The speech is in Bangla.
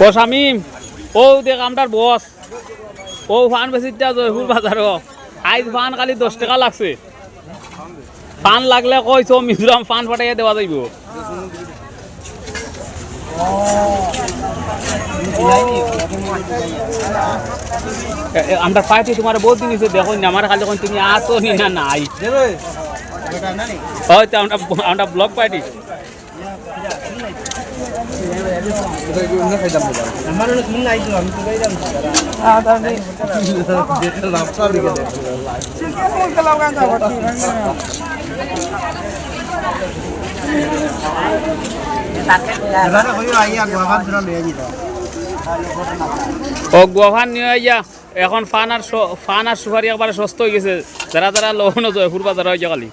ও শামিম, ও দেখ আমরার বস, ও ফান বেশিটা জয়পুর বাজার। আইজ ফান খালি 10 টাকা লাগছে। ফান লাগলে কইছো মিজোরাম ফান ফাটাইয়া দেওয়া যাইব। আমরা পাইছি তোমার বহুত দিন হয়েছে, দেখো আমার খালি তুমি আসো নি না নাই। হয়তো আমরা ব্লক পার্টি ও গোয়াভান নিয়ে আইয়া এখন ফান আর সুপারি একবারে সস্ত হয়ে গেছে। যারা যারা লোন জয়পুর বাজার হয়েছে খালি।